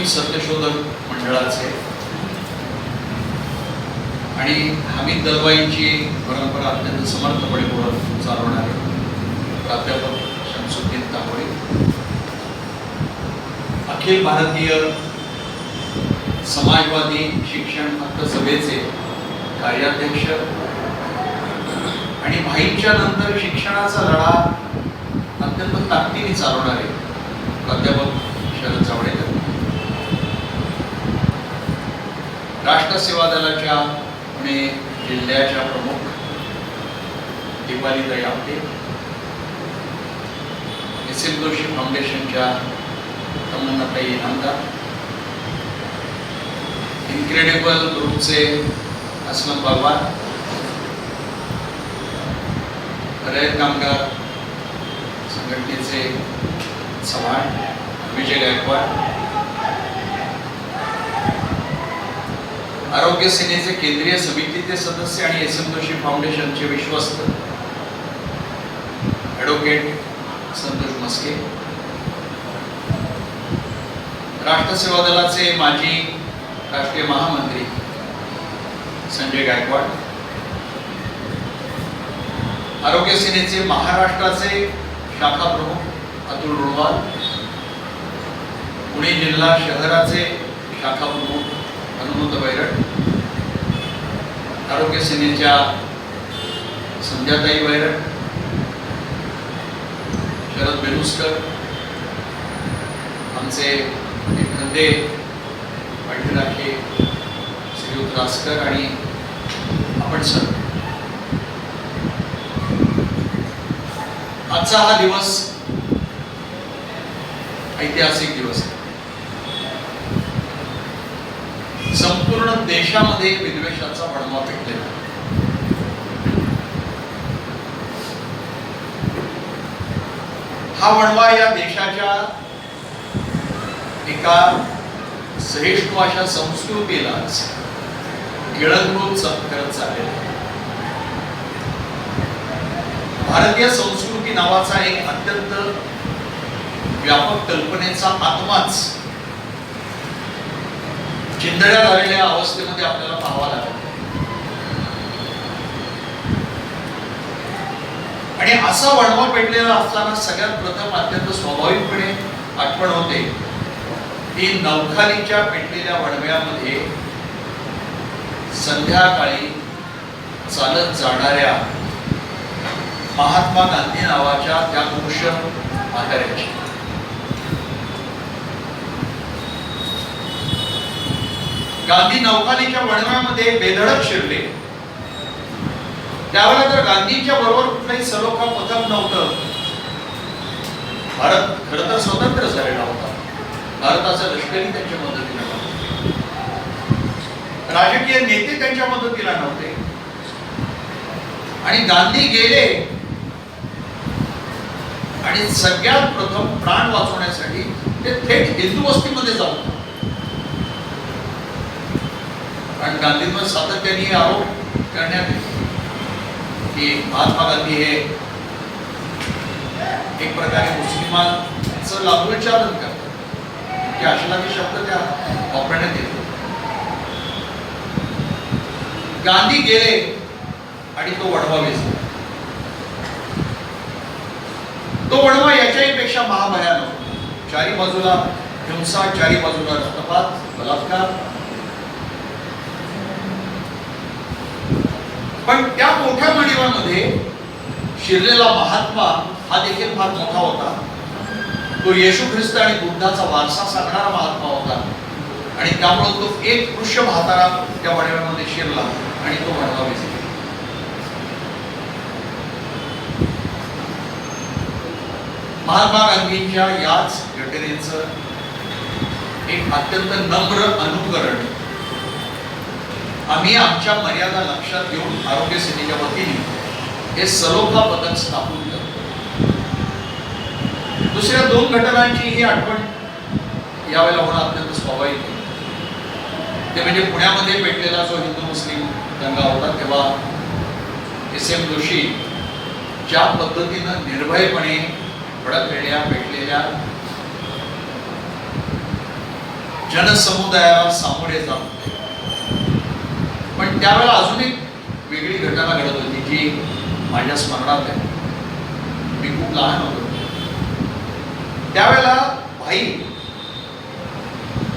मोहीम सत्यशोधक मंडळाचे आणि हमीद दलवाईंची परंपरा अत्यंत समर्थपणे पुढे चालवणारे प्राध्यापक शमसुद्दीन तांबोळे, अखिल भारतीय समाजवादी शिक्षण हक्क सभेचे कार्याध्यक्ष आणि भाईंच्या नंतर शिक्षणाचा लढा अत्यंत ताकदीने चालवणारे प्राध्यापक शरद जावडेकर, राष्ट्र सेवा दलाच्या पुणे जिल्ह्याच्या प्रमुख दीपालीताई आपटे, एस.एम. जोशी फाउंडेशनच्या तमन्नाताई इनामदार, इनक्रेडिबल ग्रुपचे असलम बागवान, रयत कामगार संघटनेचे चव्हाण विजय गायकवाड, आरोग्य सेनेचे केंद्रीय समितीचे सदस्य आणि एस.एम. जोशी फाउंडेशनचे विश्वस्त ॲडव्होकेट संतोष मस्के, राष्ट्र सेवा दलाचे माजी राष्ट्रीय महामंत्री संजय गायकवाड, आरोग्य सेनेचे महाराष्ट्राचे शाखा प्रमुख अतुल रुणवाल, पुणे जिल्हा शहराचे शाखा प्रमुख हनुमंत बैरट, आरोग्य सेनेच्या संध्याताई बैरट, शरद बेलुस्कर, आमचे एखादे पाठीराखे श्रीयुत रासकर आणि आपण सर. आजचा हा दिवस ऐतिहासिक दिवस आहे. संपूर्ण देशामध्ये विद्वेषाचा वणवा पेटलेला. हा वणवा या देशाच्या एका श्रेष्ठ अशा संस्कृतीलाच गिळंकृत करत चाललेला. भारतीय संस्कृती नावाचा एक अत्यंत व्यापक कल्पनेचा आत्माच चिंधड्यात आलेल्या अवस्थेमध्ये आपल्याला पाहावा लागेल. आणि असा वणवा पेटलेला असताना सगळ्यात प्रथम अत्यंत स्वाभाविकपणे आठवण होते की नवखालीच्या पेटलेल्या वणव्यामध्ये संध्याकाळी चालत जाणाऱ्या महात्मा गांधी नावाच्या त्या पुरुष म्हाताऱ्याची. गांधी नवखालीच्या वणव्यामध्ये बेधडक शिरले. त्यावेळेला तर गांधींच्या बरोबर कुठलाही सलोखा पथक नव्हतं. भारत खरं तर स्वतंत्र झालेला होता. भारताचं लष्करी त्यांच्या मदतीला नव्हते, राजकीय नेते त्यांच्या मदतीला नव्हते. आणि गांधी गेले आणि सगळ्यात प्रथम प्राण वाचवण्यासाठी ते थेट हिंदू वस्तीमध्ये जाऊन, कारण गांधींवर सातत्याने आरोप करण्यात येतो की महात्मा गांधी हे एक प्रकारे मुस्लिमांचं लाभोच्चारण करतात, की अशलाची शब्द त्या वापरण्यात येतो. गांधी गेले आणि तो वणवा विझला. तो वणवा याच्याही पेक्षा महाभयानक. चारी बाजूला हिंसा, चारी बाजूला रक्तपात, बलात्कार. पण त्या मोठ्या वणव्यामध्ये शिरलेला महात्मा हा देखील फार मोठा होता. तो येशू ख्रिस्त आणि बुद्धाचा वारसा सांगणारा महात्मा होता. आणि त्यामुळे तो एक पुरुष म्हातारा त्या वणव्यामध्ये शिरला आणि तो वणवा विझला. महात्मा गांधींच्या याच घटनेचं एक अत्यंत नम्र अनुकरण आम्ही आमच्या मर्यादा लक्षात घेऊन आरोग्य सेनेच्या वतीने हे सलोखा पथक स्थापन करतो. दुसऱ्या दोन घटनांची ही आठवण यावेळेला होणं अत्यंत स्वाभाविक आहे. ते म्हणजे पुण्यामध्ये पेटलेला जो हिंदू मुस्लिम दंगा होता, तेव्हा एस.एम. जोशी ज्या पद्धतीनं निर्भयपणे भडकलेल्या पेटलेल्या जनसमुदायाला सामोरे जात होते. पण त्यावेळेला अजून एक वेगळी घटना घडत होती जी माझ्या स्मरणात आहे. मी खूप लहान होतो त्यावेळेला. भाई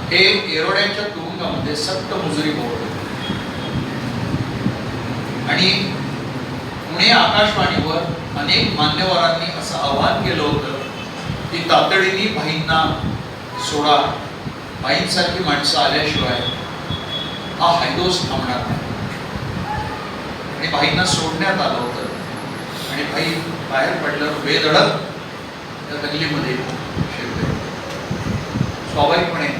हे एरोड्याच्या तुरुंगामध्ये सक्त मुजरी होते आणि पुणे आकाशवाणीवर अनेक मान्यवरांनी असं आवाहन केलं होतं की तातडीने भाईंना सोडा, भाईंसारखी माणसं आल्याशिवाय हा हैदोस थांबणार नाही. आणि भाईंना सोडण्यात आलं होतं आणि भाई बाहेर पडल्यावर बेधडक त्या दंगलीमध्ये शिरले. स्वाभाविकपणे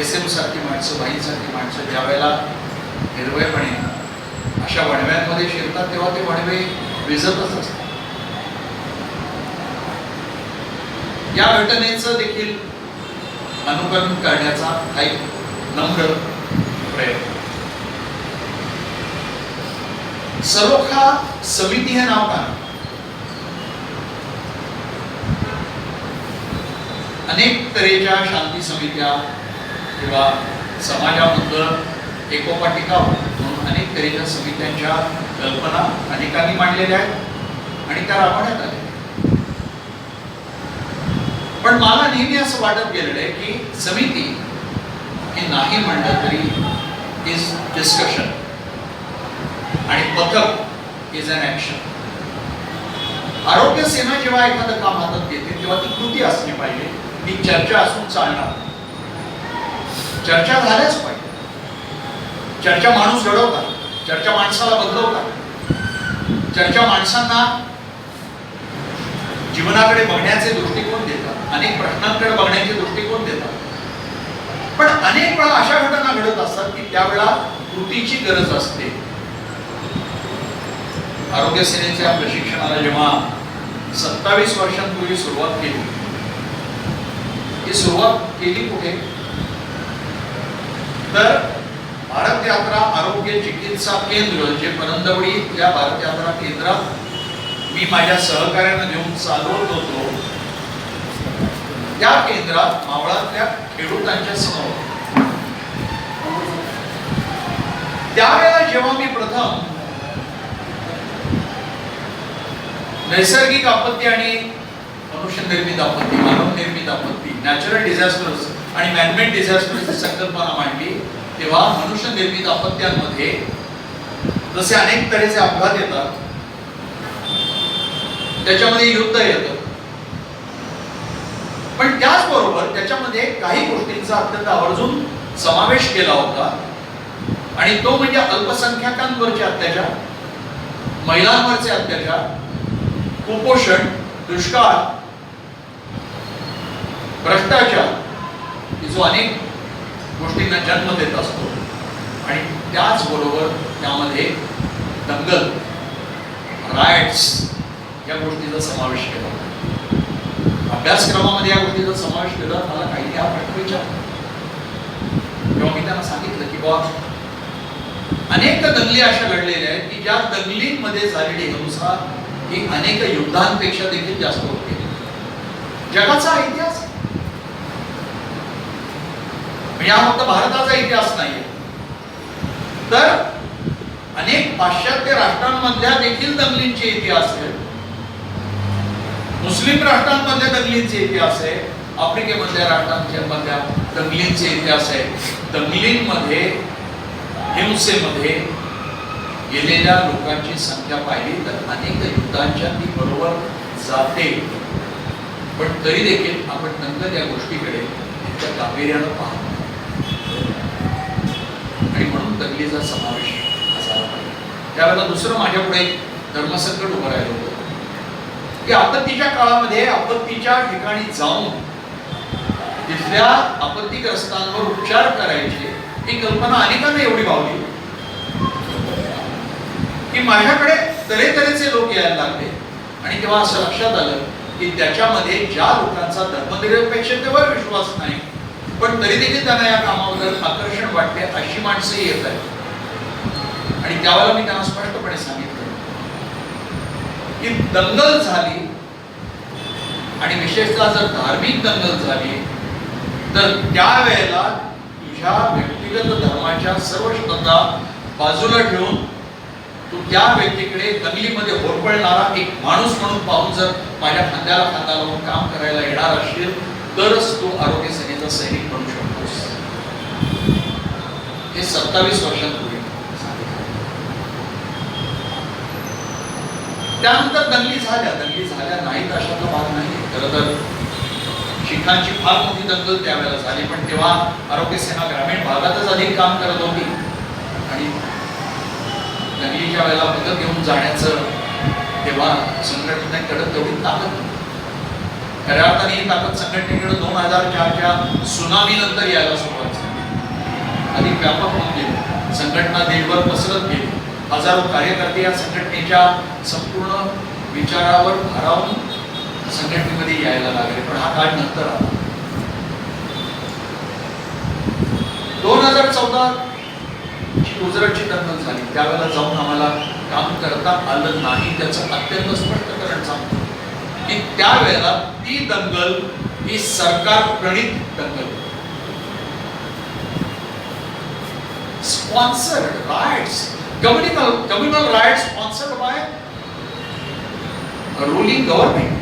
एसएम सारखी माणसं, भाईंसारखी माणसं ज्या वेळेला निर्भयपणे अशा वणव्यांमध्ये शिरतात तेव्हा ते वणवे विझतच असतात. या घटनेचं देखील अनुकरण करण्याचा हा एक नम्र प्रयत्न. सलोखा समिती हे नाव का? अनेक तऱ्हेच्या शांती समित्या किंवा समाजामधलं एकोपा टिकावं म्हणून अनेक तऱ्हेच्या समित्यांच्या कल्पना अनेकांनी मांडलेल्या आहेत आणि त्या राबवण्यात आल्या. पण मला नेहमी असं वाटत गेलेलं आहे की समिती हे नाही म्हणलं तरी इज डिस्कशन आणि पथक इज अन ऍक्शन. आरोग्य सेना जेव्हा एखादं काम हातात घेते तेव्हा ती कृती असली पाहिजे. ती चर्चा असून चालणार. चर्चा झाल्याच पाहिजे. चर्चा माणूस घडवतात, चर्चा माणसाला बदलवतात, चर्चा माणसांना जीवनाकडे बघण्याचे दृष्टिकोन देतात, अनेक प्रश्नांकडे बघण्याचे दृष्टिकोन देतात. पण अनेक वेळा अशा घटना घडत असतात की त्यावेळेला कृतीची गरज असते. आरोग्य सेनेच्या प्रशिक्षणाला जेव्हा 27 वर्षांपूर्वी सुरुवात केली, ही सुरुवात केली कुठे? तर भारत यात्रा आरोग्य चिकित्सा केंद्र जे परंदवडीतल्या भारत यात्रा केंद्रात मी माझ्या सहकार्यानं घेऊन चालवत होतो, त्या केंद्रात मावळातल्या खेडूतांच्या समोर त्यावेळेला जेव्हा मी प्रथम नैसर्गिक आपत्ती आणि मनुष्य निर्मित आपत्ती, मानव निर्मित आपत्ती, नॅचरल डिझास्टर्स आणि मॅनमेड डिझास्टर्सची संकल्पना मांडली, तेव्हा मनुष्य निर्मित आपत्त्यांमध्ये जसे अनेक तऱ्हेचे अपघात येतात, त्याच्यामध्ये युद्ध येतं, पण त्याचबरोबर त्याच्यामध्ये काही गोष्टींचा अत्यंत आवर्जून समावेश केला होता आणि तो म्हणजे अल्पसंख्याकांवरचे अत्याचार, महिलांवरचे अत्याचार, कुपोषण, दुष्काळ, भ्रष्टाचार, जो अनेक गोष्टींना जन्म देत असतो आणि त्याचबरोबर त्यामध्ये दंगल, रायट्स या गोष्टीचा समावेश केला. अभ्यासक्रमामध्ये या गोष्टीचा समावेश केला. मला काही हा प्रश्न विचारला तेव्हा मी त्यांना सांगितलं की बाबा अनेक दंगली अशा घडलेल्या आहेत की ज्या दंगलींमध्ये झालेली हिंसा ही अनेक युद्धांपेक्षा देखील जास्त होते. जगाचा इतिहास म्हणजे हा फक्त भारताचा इतिहास नाहीये, तर अनेक पाश्चात्य राष्ट्रांमधल्या देखील दंगलींचे इतिहास आहेत. मुस्लिम राष्ट्रांमधल्या दंगलींचे इतिहास आहे, आफ्रिकेमधल्या राष्ट्रांच्या दंगलींचे इतिहास आहे. दंगलींमध्ये, हिंसेमध्ये गेलेल्या लोकांची संख्या पाहिली तर अनेक युद्धांच्या ती बरोबर जाते. पण तरी देखील आपण दंगल या गोष्टीकडे इतक्या गांभीर्यानं पाहतो आणि म्हणून दंगलीचा समावेश झाला पाहिजे. त्यावेळेला दुसरं माझ्या पुढे धर्मसंकट उभं राहिलं होतं की आपत्तीच्या काळामध्ये आपत्तीच्या ठिकाणी जाऊन तिथल्या आपत्तीग्रस्तांवर उपचार करायचे ही कल्पना अनेकांना एवढी भावली की माझ्याकडे तऱ्हेतऱ्हेचे लोक यायला लागले आणि तेव्हा असं लक्षात आलं की त्याच्यामध्ये ज्या लोकांचा धर्मनिरपेक्षतेवर विश्वास नाही पण तरी देखील त्यांना या कामाबद्दल आकर्षण वाटते अशी माणसंही येत आहेत. आणि त्यावेळेला मी त्यांना स्पष्टपणे सांगितलं की दंगल झाली आणि विशेषतः जर धार्मिक दंगल झाली तर त्यावेळेला तुझ्या व्यक्तिगत धर्माच्या सर्व श्रद्धा बाजूला ठेवून तू त्या व्यक्तीकडे दंगलीमध्ये होरपळणारा एक माणूस म्हणून पाहून जर माझ्या खांद्याला खांदा लावून काम करायला येणार असशील तरच तू आरोग्य सेनेचा सैनिक बनू शकतोस. हे 27 वर्षांपूर्वी. त्यानंतर दंगली झाल्या नाहीत अशातला भाग नाही. खरं तर शिखांची फार मोठी दंगल त्यावेळेला झाली, पण तेव्हा आरोग्य सेना ग्रामीण भागातच अधिक काम करत होती आणि दंगलीच्या वेळेला मदत घेऊन जाण्याचं तेव्हा संघटनेकडे तेवढी ताकद नव्हती. खऱ्या अर्थाने ही ताकद संघटनेकडे 2004च्या सुनामी नंतर यायला सुरुवात झाली. अधिक व्यापक होऊन गेली. संघटना देशभर पसरत गेली. हजारो कार्यकर्ते या संघटनेच्या संपूर्ण विचारावर भारावून संघटनेमध्ये यायला लागले. पण हा काळ नंतर आला. 2014 गुजरातची दंगल झाली. त्यावेळेला जाऊन आम्हाला काम करता आलं नाही. त्याचं अत्यंत स्पष्टीकरण सांगतो की त्यावेळेला ती दंगल ही सरकार प्रणित दंगल, sponsored rights, communal riots sponsored by ruling government.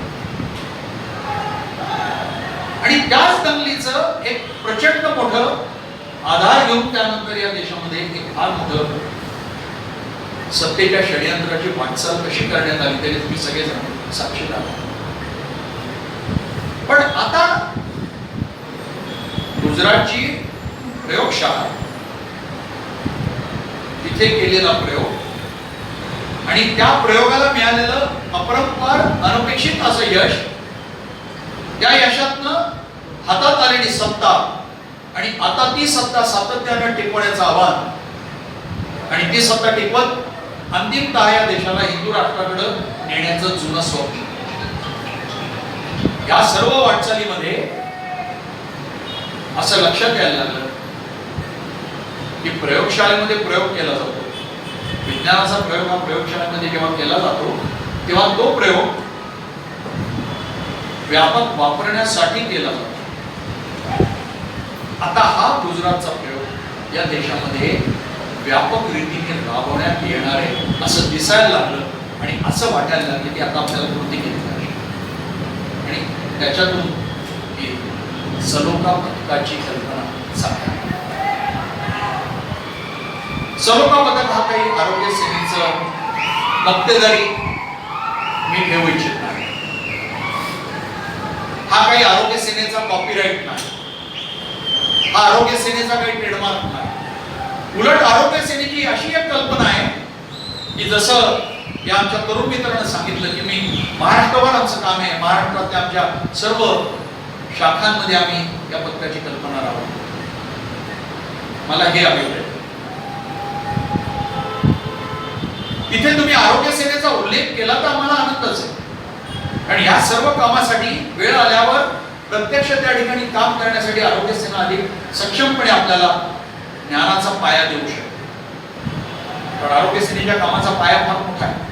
आणि त्याच दंगलीचं एक प्रचंड मोठं आधार घेऊन त्यानंतर या देशामध्ये एक फार मोठं सत्तेच्या षडयंत्राची वाटचाल कशी करण्यात आली तरी तुम्ही सगळेजण साक्षीदार आहात. पण आता गुजरातची प्रयोगशाळा, तिथे केलेला प्रयोग आणि त्या प्रयोगाला मिळालेलं अपरंपार अनपेक्षित असं यश, त्या यशातनं हातात आलेली सत्ता आणि आता ती सत्ता सातत्याने टिकवण्याचं आव्हान आणि ती सत्ता टिकवत अंतिमतः या देशाला हिंदू राष्ट्राकडे नेण्याचं जुनं स्वप्न. या सर्व वाटचालीमध्ये असं लक्षात यायला लागलं की प्रयोगशाळेमध्ये प्रयोग केला जातो. विज्ञानाचा प्रयोग हा प्रयोगशाळेमध्ये जेव्हा केला जातो तेव्हा तो प्रयोग व्यापक वापरण्यासाठी केला जातो. आता हा गुजरातचा प्रयोग या देशामध्ये व्यापक रीतीने राबवण्यात येणार आहे असं दिसायला लागलं आणि असं वाटायला लागलं की आता आपल्याला कृती केली पाहिजे. आणि त्याच्यातून सलोखा पथकाची कल्पना साकार. सलोखा पथक हा काही आरोग्य सेनेचं मक्तेदारी मी ठेवू इच्छित नाही. हा काही आरोग्य सेनेचा कॉपीराईट नाही. हा आरोग्य सेनेचा काही ट्रेडमार्क नाही. उलट आरोग्य सेनेची अशी एक कल्पना आहे की जसं या आमच्या तरुण मित्रांनी सांगितलं की मी महाराष्ट्रावर आमचं काम आहे, महाराष्ट्रातल्या आमच्या सर्व शाखांमध्ये आम्ही या पथकाची कल्पना राबवतो. मला हे अभिप्राय. तिथे तुम्ही आरोग्य सेनेचा उल्लेख केला तर आम्हाला आनंदच आहे. आणि या सर्व कामासाठी वेळ आल्यावर प्रत्यक्ष त्या ठिकाणी काम करण्यासाठी आरोग्य सेना अधिक सक्षमपणे आपल्याला ज्ञानाचा पाया देऊ शकते. पण आरोग्य सेनेच्या कामाचा पाया फार मोठा आहे.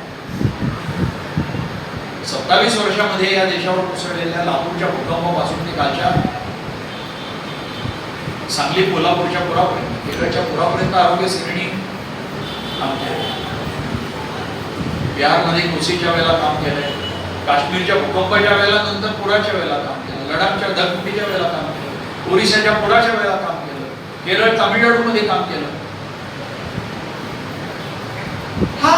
27 वर्षामध्ये या देशावर कोसळलेल्या लातूरच्या भूकंपापासून ते कालच्या सांगली कोल्हापूरच्या पुरापर्यंत, केरळच्या पुरापर्यंत आरोग्य सेनेने काम केलं. बिहारमध्ये कोसीच्या वेळेला काम केलंय, काश्मीरच्या भूकंपाच्या वेळेला, नंतर पुराच्या वेळेला काम केलं, लडाखच्या धगफुटीच्या वेळेला काम केलं, ओरिसाच्या पुराच्या वेळेला काम केलं, केरळ तामिळनाडूमध्ये काम केलं. हा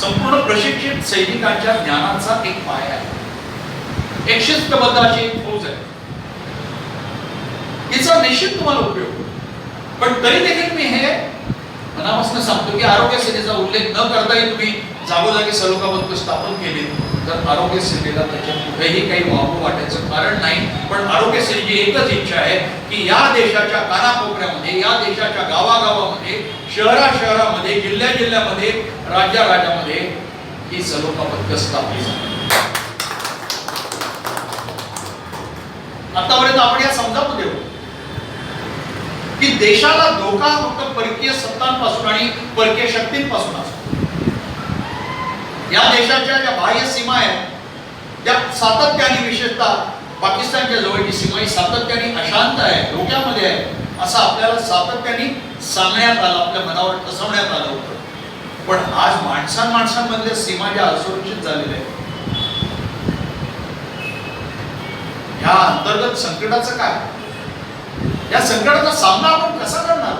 संपूर्ण प्रशिक्षित सैनिकांच्या ज्ञानाचा एक पाया आहे. एक शिस्तबद्ध अशी एक फौज आहे. याचा निश्चित तुम्हाला उपयोग होतो. पण तरी देखील मी हे मनापासून सांगतो की आरोग्य सेनेचा उल्लेख न करताही तुम्ही जागोजागी सलोखा पथक स्थापन केले तर आरोग्य सेनेला त्याच्या कुठेही काही वावं वाटायचं कारण नाही. पण आरोग्य सेनेची एकच इच्छा आहे की या देशाच्या कानाकोपऱ्यामध्ये, या देशाच्या गावागावामध्ये, शहरामध्ये, जिल्ह्यामध्ये, राज्यामध्ये ही सलोखा पथक स्थापित झाली. आतापर्यंत आपण या समजावून देऊ की देशाला धोका फक्त परकीय सत्तांपासून आणि परकीय शक्तींपासून असतो. या देशाच्या ज्या बाह्य सीमा आहेत त्या सातत्याने, विशेषतः पाकिस्तानच्या जवळची सीमा ही सातत्याने अशांत आहे, धोक्यामध्ये आहे, असं आपल्याला सातत्याने सांगण्यात आलं, आपल्या मनावर ठसवण्यात आलं होतं. पण आज माणसांमधल्या सीमा ज्या असुरक्षित झालेल्या आहेत, ह्या अंतर्गत संकटाचं काय, या संकटाचा सामना आपण कसा करणार?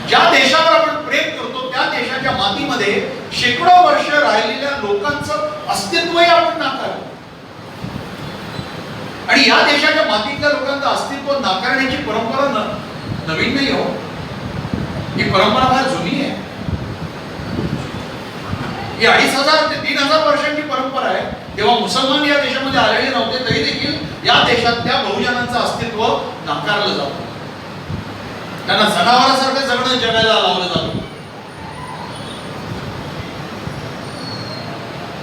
ज्या देशावर आपण प्रेम करतो त्या देशाच्या मातीमध्ये शेकडो वर्ष राहिलेल्या लोकांचं अस्तित्वही आपण नाकारलं. आणि या देशाच्या मातीतल्या लोकांचं अस्तित्व नाकारण्याची परंपरा नवीन नाही हो, ही परंपरा फार जुनी आहे. ही 2500 ते 3000 वर्षांची परंपरा आहे. तेव्हा मुसलमान या देशामध्ये आलेले नव्हते, तरी देखील या देशातल्या बहुजनांचं अस्तित्व नाकारलं जातं. त्यांना जनावरांसारखं जगणं जगायला लावलं जातं.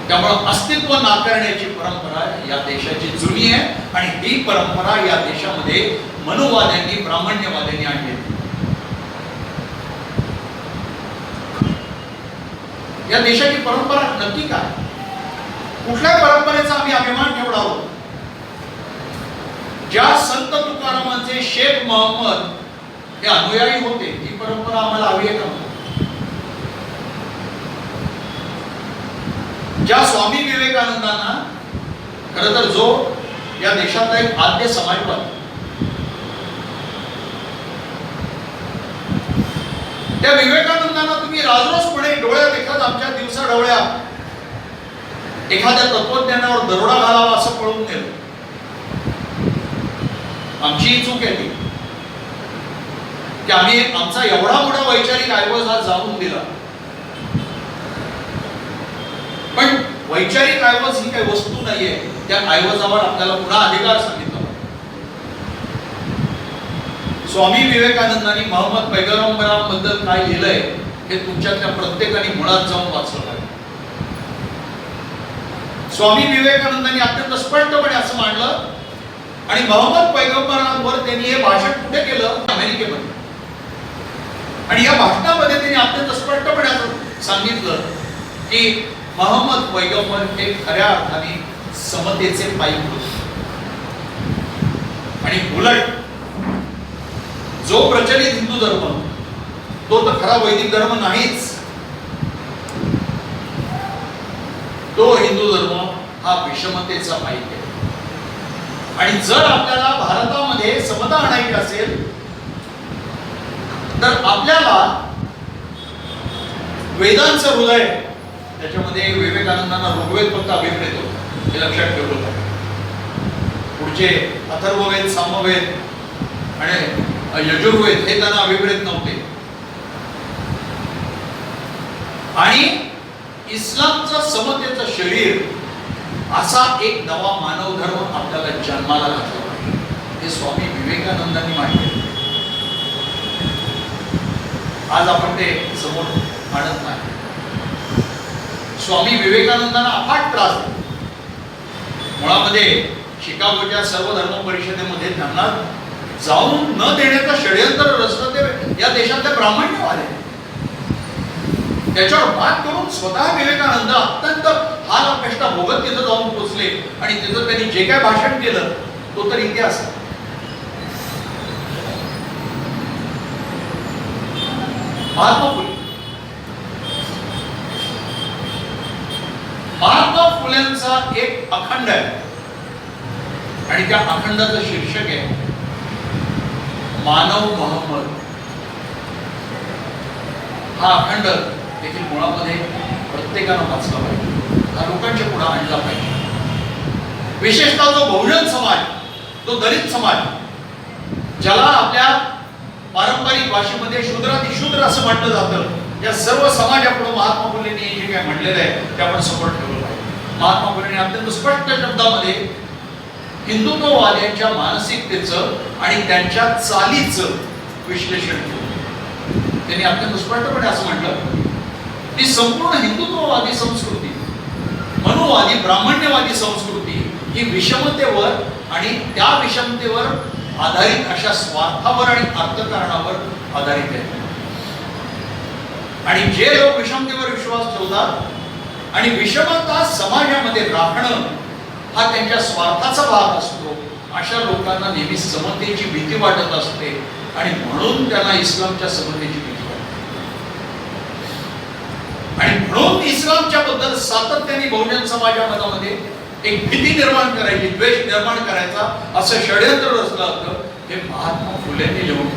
त्यामुळे अस्तित्व नाकारण्याची परंपरा या देशाची जुनी आहे आणि ही परंपरा या देशामध्ये मनुवाद्यांनी, ब्राह्मण्यवाद्यांनी आणली. या देशाची परंपरा नक्की काय? कुठल्या परंपरेचा आम्ही अभिमान ठेवणार आहोत? ज्या संत तुकारामांचे शेख मोहम्मद हे अनुयायी होते, ही परंपरा आम्हाला हवी आहे का? ज्या स्वामी विवेकानंदांना, खरं तर जो या देशातला एक आद्य समाजवादी, त्या विवेकानंदांना तुम्ही राजरोसपणे डोळ्यात एखाद आमच्या दिवसा डोळ्यात एखाद्या तत्वज्ञानावर दरोडा घालावा असं पळून नेलं. आमची ही चूक आहे ती की आम्ही आमचा एवढा मोठा वैचारिक ऐवज हा जाऊन दिला. पण वैचारिक ऐवज ही काही वस्तू नाहीये, त्या ऐवजावर आपल्याला पुन्हा अधिकार सांगितला. स्वामी विवेकानंदांनी मोहम्मद पैगंबरांबद्दल काय लिहिलंय हे तुमच्यातल्या प्रत्येकाने मुळात जाऊन वाचलं पाहिजे. स्वामी विवेकानंदांनी अत्यंत स्पष्टपणे असं मांडलं आणि मोहम्मद पैगंबरांवर त्यांनी हे भाषण कुठे केलं? अमेरिकेमध्ये. आणि या भाषणामध्ये त्यांनी अत्यंत स्पष्टपणे असं सांगितलं की मोहम्मद पैगंबर हे खऱ्या अर्थाने समतेचे पाईक होते आणि उलट जो प्रचलित हिंदू धर्म तो तर खरा वैदिक धर्म नाहीच. तो हिंदू धर्म हा विषमतेचा पाईक आहे. आणि जर आपल्याला भारतामध्ये समता आणायची असेल तर आपल्याला वेदांचं हृदय, त्याच्यामध्ये विवेकानंदांना ऋग्वेद फक्त अभिप्रेत होतं, हे लक्षात ठेवलं पाहिजे. पुढचे अथर्ववेद, सामवेद आणि यजुर्वेद हे त्यांना अभिप्रेत नव्हते. आणि इस्लामचं समतेचं शरीर असा एक नवा मानव धर्म आपल्याला जन्माला घातला पाहिजे, हे स्वामी विवेकानंदांनी मांडले. आज आपण ते समोर आणत नाही. स्वामी विवेकानंदांना अफाट त्रास दिला. मुळामध्ये शिकागोच्या सर्व धर्म परिषदेमध्ये त्यांना जाऊन न देण्याचं षडयंत्र रचलं ते या देशातले ब्राह्मण्यवाद आहे. त्याच्यावर मात करून स्वतः विवेकानंद अत्यंत हाल कष्ट भोगत तिथं जाऊन पोहोचले आणि तिथं त्यांनी जे काय भाषण केलं तो तर इतिहास आहे. महात्मा फुलेंचा एक अखंड आहे आणि त्या अखंडाचं शीर्षक आहे मानव मोहम्मद. हा अखंड देखील मुळामध्ये प्रत्येकानं वाचला पाहिजे, हा लोकांच्या पुढे आणला पाहिजे. विशेषतः जो बहुजन समाज, तो दलित समाज, ज्याला आपल्या पारंपरिक भाषेमध्ये शूद्रातिशूद्र असं म्हटलं जातं, या सर्व समाजापुढे महात्मा फुलेंनी जे काय म्हटलेलं आहे ते आपण समोर ठेवलं पाहिजे. महात्मा फुलेंनी अत्यंत स्पष्ट शब्दामध्ये हिंदुत्ववाद्यांच्या मानसिकतेचं आणि त्यांच्या चालीचं विश्लेषण केलं. त्यांनी अत्यंत स्पष्टपणे असं म्हटलं की संपूर्ण हिंदुत्ववादी संस्कृती, मनुवादी, ब्राह्मण्यवादी संस्कृती ही विषमतेवर आणि त्या विषमतेवर आधारित अशा स्वार्थावर आणि अर्थकारणावर आधारित आहे. आणि जे लोक विषमतेवर विश्वास ठेवतात आणि विषमता समाजामध्ये राखणं हा त्यांच्या स्वार्थाचा भाग असतो. अशा लोकांना नेहमी समतेची भीती वाटत असते आणि म्हणून त्यांना इस्लामच्या समतेची भीती वाटते. आणि म्हणून इस्लामच्या बद्दल सातत्याने बहुजन समाजामध्ये एक भीती निर्माण करायची, द्वेष निर्माण करायचा असं षड्यंत्र रचलं होतं. हे महात्मा फुलेंनी लिहून,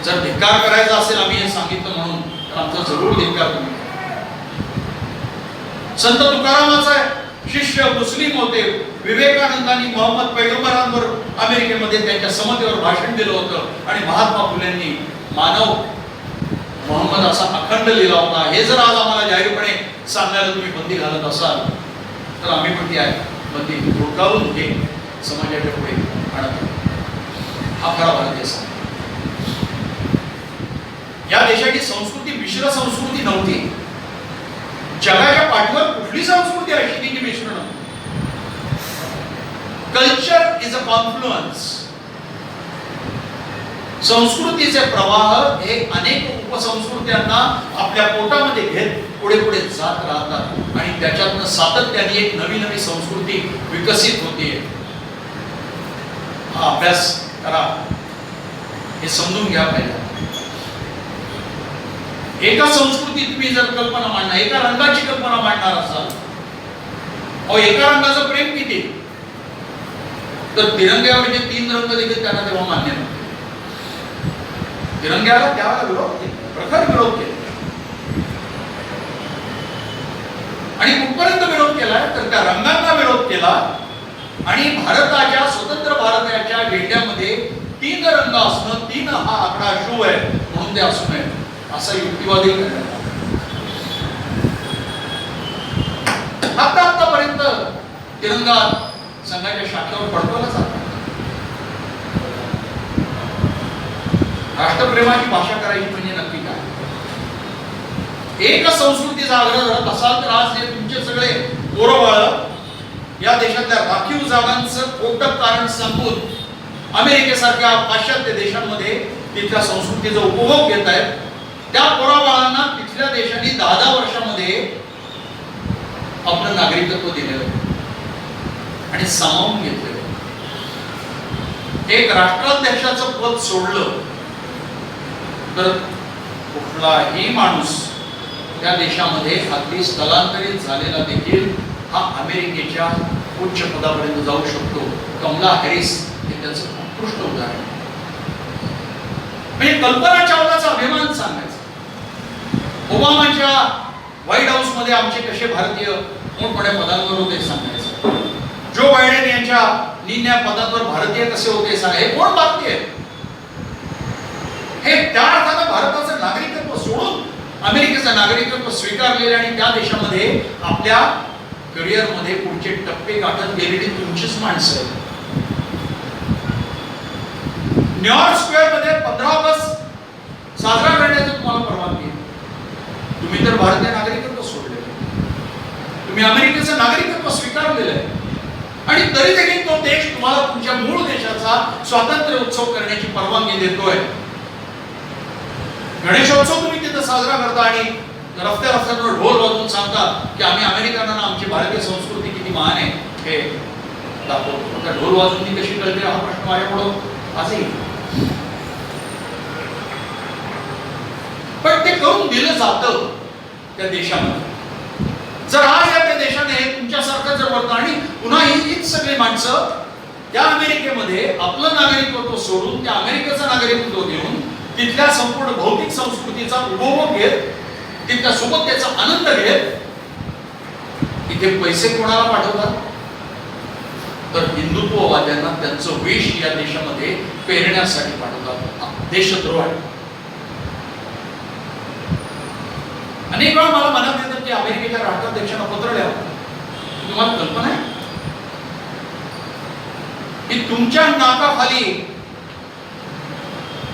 जर धिक्कार करायचा असेल आम्ही हे सांगितलं म्हणून, तर आमचा जरूर धिक्कार तुम्ही. संत तुकारामाचा शिष्य मुस्लिम होते. विवेकानंदांनी मोहम्मद पैगंबरांवर अमेरिकेमध्ये त्यांच्या समतेवर भाषण दिलं होतं आणि महात्मा फुलेंनी मानव मोहम्मद असा अखंड लिहिला होता. हे जर आज आम्हाला जाहीरपणे सांगायला तुम्ही बंदी घालत असाल तर आम्ही पण ती आहे बंदी हुडकावून हे समाजाच्या पुढे आणत. हा खरा भारतीय समाज. या देशाची संस्कृती मिश्र संस्कृती नव्हती. जगाच्या पाठीवर कुठली संस्कृती अशी की जी मिश्र नव्हती. Culture is a confluence. संस्कृतीचे प्रवाह हे अनेक उपसंस्कृत्यांना आपल्या पोटामध्ये घेत पुढे पुढे जात राहतात आणि त्याच्यातनं सातत्याने एक नवी नवी संस्कृती विकसित होते. हा अभ्यास करा, हे समजून घ्या. पाहिजे एका संस्कृतीत तुम्ही जर कल्पना मांडणार, एका रंगाची कल्पना मांडणार असाल, अहो एका रंगाचं प्रेम किती, तर तिरंग्यावर जे 3 रंग देखील त्यांना तेव्हा मान्य नव्हते. तिरंग्याला त्याला विरोध, प्रखर विरोध केला. आणि कुठपर्यंत विरोध केला तर त्या रंगांना विरोध केला. आणि भारताच्या स्वतंत्र भारताच्या झेंड्यामध्ये 3 रंग असणं, 3 हा आकडा शुभ आहे म्हणून ते असू नये असा युक्तिवादी आतापर्यंत तिरंगा संघाच्या शाखेवर फडकवला जातो. राष्ट्रप्रेमाची भाषा करायची म्हणजे नक्की काय? एक संस्कृतीचा आग्रह धरत असाल तर आज हे तुमचे सगळे पोरबाळ या देशातल्या राखीव जागांचं खोटं कारण सांगून अमेरिकेसारख्या पाश्चात्य देशांमध्ये तिथल्या संस्कृतीचा उपभोग घेत आहेत. त्या पोराबाळांना तिथल्या देशांनी 10 वर्षामध्ये आपलं नागरिकत्व दिलेलं आणि सामावून घेतलेलं. एक राष्ट्राध्यक्षाचं पद सोडलं तर कुठलाही माणूस त्या देशामध्ये अगदी स्थलांतरित झालेला देखील हा अमेरिकेच्या उच्च पदापर्यंत जाऊ शकतो. कमला हॅरिस हे त्याचं उत्कृष्ट उदाहरण. म्हणजे कल्पना चावलाचा अभिमान सांगायचा. ओबामाच्या व्हाईट हाऊस मध्ये आमचे कसे भारतीय मोठमोठ्या पदांवर होते सांगायचं. जो बायडेन यांच्या निम्या पदांवर भारतीय कसे होते सांगाय. हे कोण भारतीय? हे त्या अर्थानं भारताचं नागरिकत्व सोडून अमेरिकेचं नागरिकत्व स्वीकारलेले आणि त्या देशामध्ये आपल्या करिअर मध्ये पुढचे टप्पे गाठत गेलेली तुमचीच माणसं आहेत. न्यूयॉर्क स्क्वेअर मध्ये 15 ऑगस्ट साजरा करण्याची तुम्हाला परवानगी आहे. तुम्ही तर भारतीय नागरिकत्व सोडले, तुम्ही अमेरिकेचं नागरिकत्व स्वीकारलेलं आहे आणि तरी देखील तो देश तुम्हाला तुमच्या मूळ देशाचा स्वातंत्र्य उत्सव करण्याची परवानगी देतोय. गणेशोत्सव तुम्ही तिथं साजरा करता आणि रस्त्या रस्त्यावर ढोल वाजवून सांगता की आम्ही अमेरिकांना आमची भारतीय संस्कृती किती महान आहे हे दाखवतो. त्या ढोल वाजवून ती कशी कळते हा प्रश्न माझ्यापुढं आजही. पण ते करून दिलं जातं त्या देशामध्ये. जर आज या त्या देशाने तुमच्यासारखं जर वर्तन आणि पुन्हा हीच सगळी माणसं त्या अमेरिकेमध्ये आपलं नागरिकत्व सोडून त्या अमेरिकेचं नागरिकत्व घेऊन तिथल्या संपूर्ण भौतिक संस्कृतीचा उपभोग घेत तिथल्या सोबत त्याचा आनंद घेत इथे पैसे कोणाला पाठवतात तर हिंदुत्ववाद्यांना त्यांचं विष या देशामध्ये पेरण्यासाठी पाठवतात. देशद्रोह आहे. अनेक वेळा मला मनात येतं की अमेरिकेच्या राष्ट्राध्यक्षांना पत्र लिहावं. तुम्हाला कल्पना आहे की तुमच्या नाकाखाली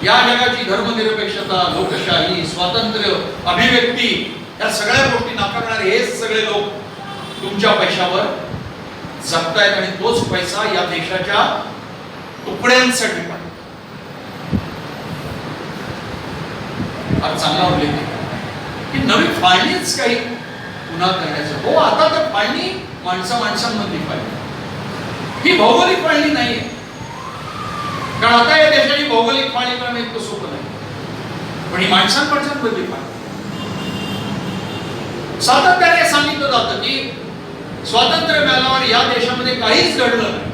या जगाची धर्मनिरपेक्षता, लोकशाही, स्वातंत्र्य, अभिव्यक्ती या सगळ्या गोष्टी नाकारणारे हे सगळे लोक तुमच्या पैशावर जगतायत आणि तोच पैसा या देशाच्या तुकड्यांसाठी पाठवतात. फार चांगला उल्लेख आहे की नवी फाळणीच काही पुन्हा करण्याचं. हो, आता तर फाळणी माणसांमधली फाळणी, ही भौगोलिक फाळणी नाहीये. कारण आता या देशाची भौगोलिक फाळणी करणं इतकं सोपं नाही, पण ही माणसांमधली फाळणी. सातत्याने सांगितलं जातं की स्वातंत्र्य मिळाल्यावर या देशामध्ये काहीच घडलं नाही,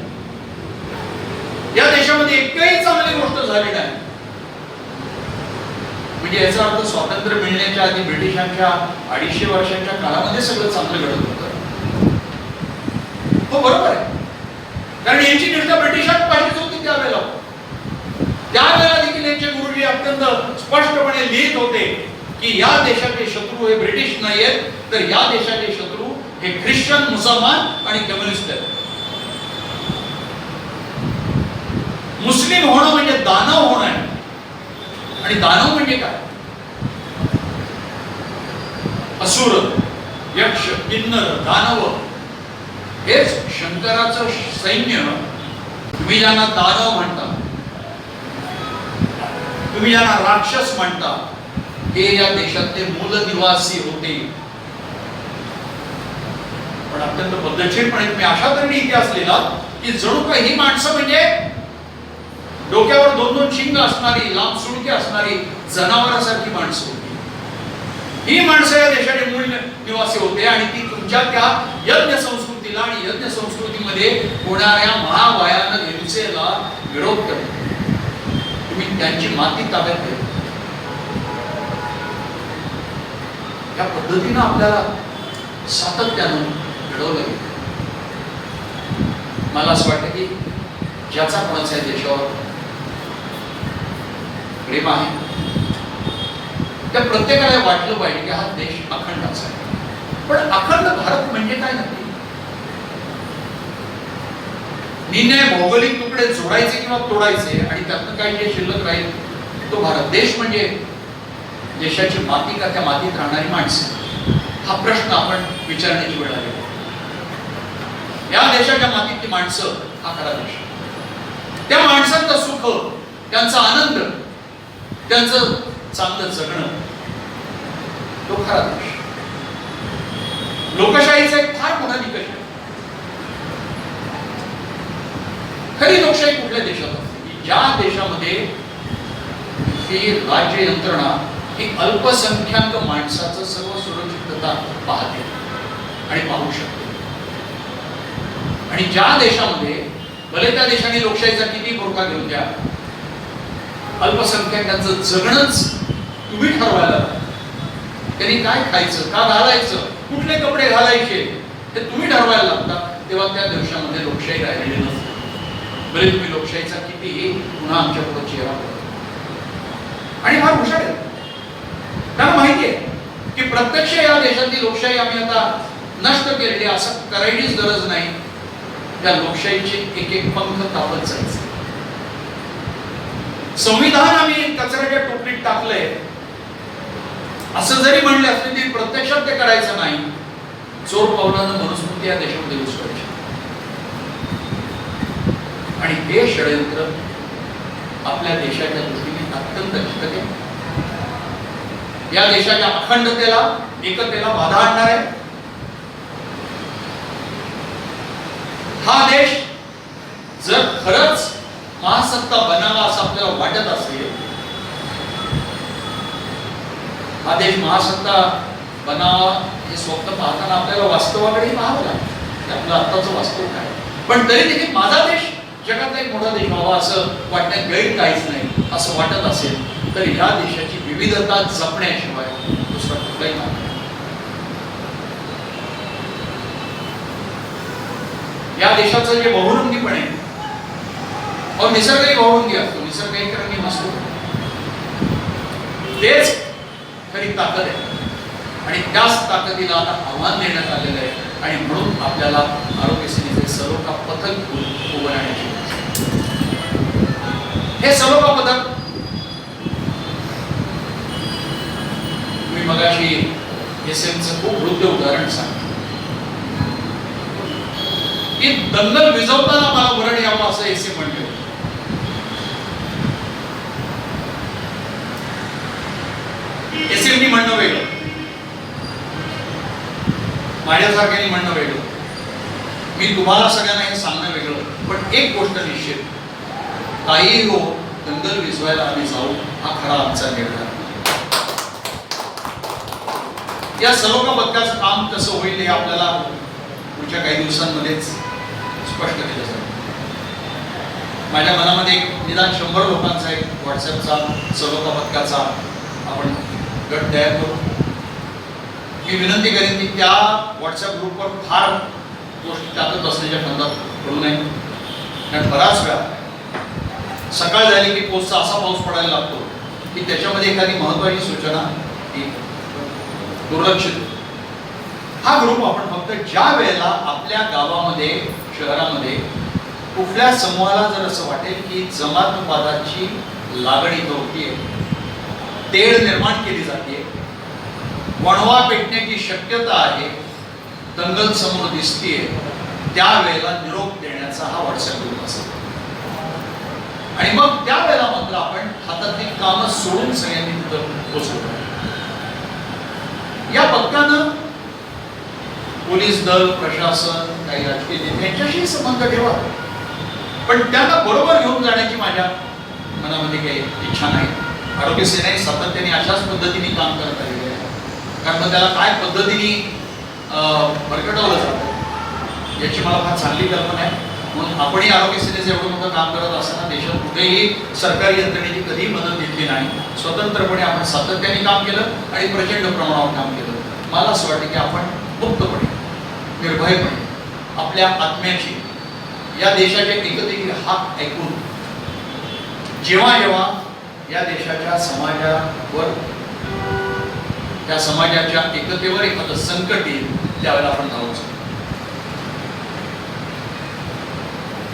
या देशामध्ये एकही चांगली गोष्ट झाली नाही. म्हणजे याचा अर्थ स्वातंत्र्य मिळण्याच्या आधी ब्रिटिशांच्या 250 वर्षांच्या काळामध्ये सगळं चांगलं घडत होतं. हो, बरोबर आहे, कारण यांची निष्ठा ब्रिटिशांत पाहिजेच होती त्यावेळेला. त्यावेळेला देखील यांचे गुरुजी अत्यंत स्पष्टपणे लिहित होते की या देशाचे शत्रू हे ब्रिटिश नाहीयेत, तर या देशाचे शत्रू हे ख्रिश्चन, मुसलमान आणि कम्युनिस्ट आहेत. मुस्लिम होणं म्हणजे दानव होणं आहे, आणि दानव म्हणजे काय? असुर, यक्ष, किन्नर, दानव हेच शंकराचं सैन्य. तुम्ही ज्यांना दानव म्हणता, तुम्ही ज्यांना राक्षस म्हणता, हे या देशातले मूल निवासी होते. पण अत्यंत पद्धतशीरपणे तुम्ही अशा तऱ्हेने इतिहास लिहिला की जणू काही ही माणसं म्हणजे डोक्यावर 2-2 शिंग असणारी, लांब सुळके असणारी जनावरांसारखी माणसं होती. ही माणसं या देशाचे मूळ निवासी होते, आणि ती तुमच्या त्या यज्ञ संस्कृतीला आणि यज्ञ संस्कृतीमध्ये होणाऱ्या महाभयानक हिंसेला विरोध करते. तुम्ही त्यांची माती ताब्यात घेतली. या पद्धतीनं आपल्याला सातत्यानं घडवलं गेलं. मला असं वाटतं की ज्याचा कोणाच्या देशावर प्रेम आहे त्या प्रत्येकाला वाटलं पाहिजे की हा देश अखंडाचा आहे. पण अखंड भारत म्हणजे काय नक्की? निर्णय भौगोलिक तुकडे जोडायचे किंवा तोडायचे आणि त्यातनं काही जे शिल्लक राहील तो भारत. देश म्हणजे देशाची माती का त्या मातीत राहणारी माणसं? हा प्रश्न आपण विचारण्याची वेळ आली. या देशाच्या मातीतली माणसं हा खरा देश. त्या माणसांचं सुख, त्यांचा आनंद, त्यांचं चांगलं जगणं तो खरा देश. लोकशाहीचा एक फार मोठा निकष आहे. खरी लोकशाही कुठल्या देशात असते की ज्या देशामध्ये ही राज्य यंत्रणा ही अल्पसंख्याक माणसाचं सर्व सुरक्षितता पाहते आणि पाहू शकते. आणि ज्या देशामध्ये भले त्या देशाने लोकशाहीचा किती बोरका घेऊन द्या, अल्पसंख्याकांचं जगणंच तुम्ही ठरवायला, त्यांनी काय खायचं, का घालायचं, कुठले कपडे घालायचे ते तुम्ही ठरवायला लागता, तेव्हा त्या देशामध्ये लोकशाही राहिलेली नसते. भले तुम्ही लोकशाहीचा कितीही पुन्हा आमच्या पुढे चेहरा बघा. आणि फार हुशार आहे, त्यांना माहिती आहे की प्रत्यक्ष या देशातली लोकशाही आम्ही आता नष्ट केलेली, असं करायचीच गरज नाही. त्या लोकशाहीचे एक एक पंख कापत जायचे. संविधान आम्ही कचऱ्याच्या टोपलीत टाकलंय असं जरी म्हणले असले तरी प्रत्यक्षात ते करायचं नाही. चोर पावलानं मनुस्मृती या देशामध्ये घुसवायची. आणि हे षडयंत्र आपल्या देशाच्या दृष्टीने अत्यंत घातक आहे. या देशाच्या अखंडतेला, एकतेला बाधा आणणार आहे. हा देश जर खरंच महासत्ता बनावा असं आपल्याला वाटत असेल, हा देश महासत्ता बनावा हे स्वप्न पाहताना आपल्याला वास्तवाकडे पाहावं लागतं. आपलं आत्ताचं वास्तव काय, पण तरी देखील माझा देश जगातला एक मोठा देश व्हावा असं वाटण्यात गैर काहीच नाही असं वाटत असेल तर या देशाची विविधता जपण्याशिवाय दुसरा कुठलाही मार्ग नाही. या देशाचं जे बहुरंगीपण आहे, और निसर्गही बहुरंगी असतो, निसर्ग एक रंगी नसतो, तेच खरी ताकद आहे. आणि त्याच ताकदीला आता आव्हान देण्यात आलेलं आहे. आणि म्हणून आपल्याला आरोग्य सेनेचे सलोखा पथक उभं राहण्याची, हे सलोखा पथक मी मगाशी एसएमचं खूप वृद्ध उदाहरण सांगितलं की दंगल विझवताना मला मरण यावं असं एसएम म्हणले होते. एसएमनी म्हणणं वेगळं. माझ्यासारख्याने म्हणणं वेगळं, मी तुम्हाला सगळ्यांना हे सांगणं वेगळं. पण एक गोष्ट निश्चित, काहीही हो, दंगल विझवायला आम्ही जाऊ, हा खरा आमचा निर्धार. या सलोखा पथकाचं काम कसं होईल हे आपल्याला पुढच्या काही दिवसांमध्येच स्पष्ट केलं जाईल. माझ्या मनामध्ये एक निदान 100 लोकांचा एक व्हॉट्सअपचा सलोखा पथकाचा आपण गट तयार करू. मी विनंती करेन की त्या व्हॉट्सअप ग्रुपवर फार गोष्टी टाकत बसण्याच्या फंदात पडू नये. कारण बराच वेळा सकाळ झाली की पोस्टचा असा पाऊस पडायला लागतो की त्याच्यामध्ये एखादी महत्त्वाची सूचना ही दुर्लक्षित. हा ग्रुप आपण फक्त ज्या वेळेला आपल्या गावामध्ये शहरामध्ये कुठल्या समूहाला जर असं वाटेल की जमातवादाची लागण इथं होतीये, तेढ निर्माण केली जाते, वणवा पेटण्याची शक्यता आहे, दंगल समोर दिसतीये, त्यावेळेला निरोप देण्याचा हा व्हॉट्सअप ग्रुप असेल. आणि मग त्यावेळेला मात्र आपण हातातली कामं सोडून सगळ्यांनी तिथं पोचवतो. या पथकानं पोलीस दल, प्रशासन, काही राजकीय नेते यांच्याशी संबंध ठेवा, पण त्यांना बरोबर घेऊन जाण्याची माझ्या मनामध्ये काही इच्छा नाही. आरोग्य सेनाही सातत्याने अशाच पद्धतीने काम करत आलेली आहे. कारण मग त्याला काय पद्धतीने भरकटवलं जातं याची मला फार चांगली कल्पना आहे. म्हणून आपणही आरोग्य सेनेचं एवढं मोठं काम करत असताना देशात कुठेही सरकारी यंत्रणेची कधीही मदत घेतली नाही. स्वतंत्रपणे आपण सातत्याने काम केलं आणि प्रचंड प्रमाणावर काम केलं. मला असं वाटतं की आपण मुक्तपणे, निर्भयपणे आपल्या आत्म्याची, या देशाच्या एकतेची हाक ऐकून जेव्हा जेव्हा या देशाच्या समाजावर, त्या समाजाच्या एकतेवर एखादं संकट येईल त्यावेळेला आपण धावू शकतो.